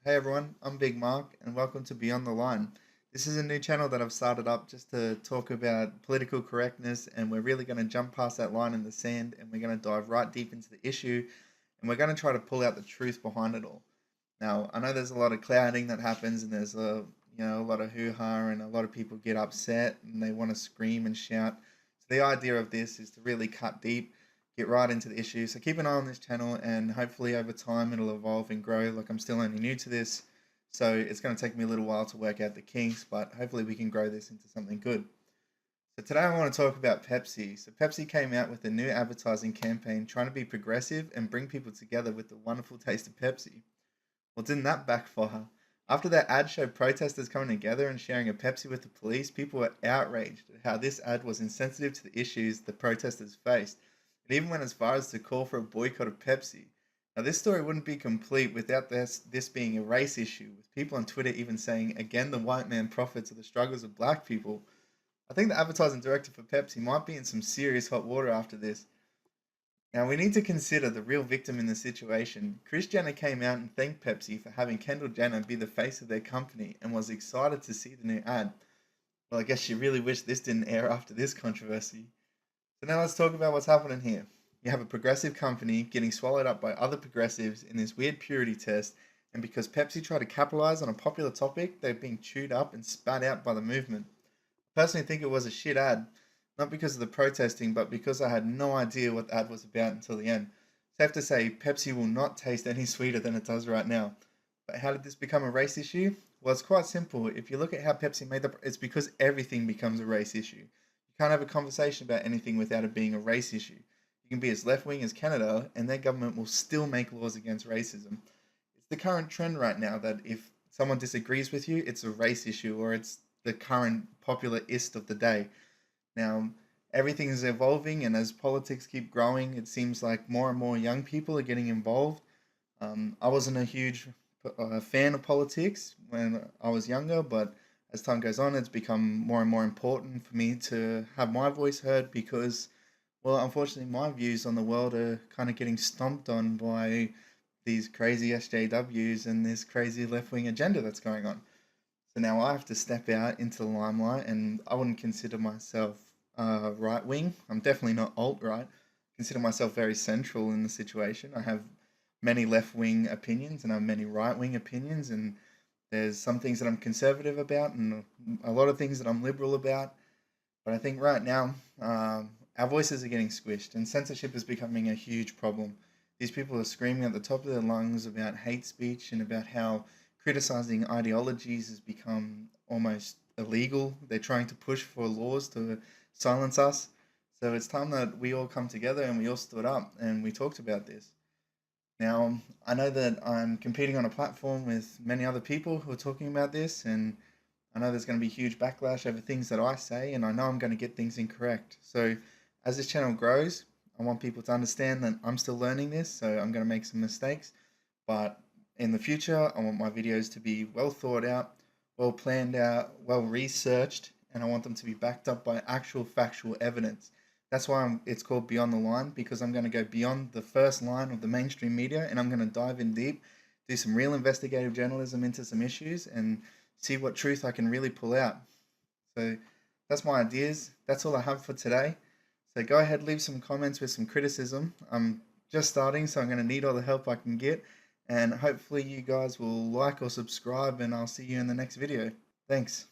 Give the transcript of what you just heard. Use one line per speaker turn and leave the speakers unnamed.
Hey everyone, I'm BigMark and welcome to Beyond the Line. This is a new channel that I've started up just to talk about political correctness, and we're really going to jump past that line in the sand and we're going to dive right deep into the issue, and we're going to try to pull out the truth behind it all. Now, I know there's a lot of clouding that happens, and there's a lot of hoo-ha, and a lot of people get upset and they want to scream and shout. So the idea of this is to really cut deep, get right into the issue. So keep an eye on this channel, and hopefully over time it'll evolve and grow. Like, I'm still only new to this, so it's going to take me a little while to work out the kinks, but hopefully we can grow this into something good. So today I want to talk about Pepsi. So Pepsi came out with a new advertising campaign trying to be progressive and bring people together with the wonderful taste of Pepsi. Well, didn't that backfire? After that ad showed protesters coming together and sharing a Pepsi with the police, people were outraged at how this ad was insensitive to the issues the protesters faced. It even went as far as to call for a boycott of Pepsi. Now, this story wouldn't be complete without this being a race issue, with people on Twitter even saying, again, the white man profits of the struggles of black people. I think the advertising director for Pepsi might be in some serious hot water after this. Now, we need to consider the real victim in the situation. Kris Jenner came out and thanked Pepsi for having Kendall Jenner be the face of their company and was excited to see the new ad. Well, I guess she really wished this didn't air after this controversy. So now let's talk about what's happening here. You have a progressive company getting swallowed up by other progressives in this weird purity test, and because Pepsi tried to capitalize on a popular topic, they're being chewed up and spat out by the movement. I personally think it was a shit ad, not because of the protesting, but because I had no idea what the ad was about until the end. Safe to say, Pepsi will not taste any sweeter than it does right now. But how did this become a race issue? Well, it's quite simple. If you look at how Pepsi made it's because everything becomes a race issue. You can't have a conversation about anything without it being a race issue. You can be as left wing as Canada, and their government will still make laws against racism. It's the current trend right now that if someone disagrees with you, it's a race issue, or it's the current popular ist of the day. Now, everything is evolving, and as politics keep growing, it seems like more and more young people are getting involved. I wasn't a huge fan of politics when I was younger, but as time goes on, it's become more and more important for me to have my voice heard because, well, unfortunately, my views on the world are kind of getting stomped on by these crazy SJWs and this crazy left wing agenda that's going on. So now I have to step out into the limelight, and I wouldn't consider myself right wing. I'm definitely not alt right. Consider myself very central in the situation. I have many left wing opinions and I have many right wing opinions, and there's some things that I'm conservative about and a lot of things that I'm liberal about. But I think right now our voices are getting squished, and censorship is becoming a huge problem. These people are screaming at the top of their lungs about hate speech and about how criticizing ideologies has become almost illegal. They're trying to push for laws to silence us. So it's time that we all come together and we all stood up and we talked about this. Now, I know that I'm competing on a platform with many other people who are talking about this, and I know there's going to be huge backlash over things that I say, and I know I'm going to get things incorrect. So, as this channel grows, I want people to understand that I'm still learning this, so I'm going to make some mistakes. But in the future, I want my videos to be well thought out, well planned out, well researched, and I want them to be backed up by actual factual evidence. That's why it's called Beyond the Line, because I'm going to go beyond the first line of the mainstream media and I'm going to dive in deep, do some real investigative journalism into some issues, and see what truth I can really pull out. So that's my ideas. That's all I have for today. So go ahead, leave some comments with some criticism. I'm just starting, so I'm going to need all the help I can get. And hopefully you guys will like or subscribe, and I'll see you in the next video. Thanks.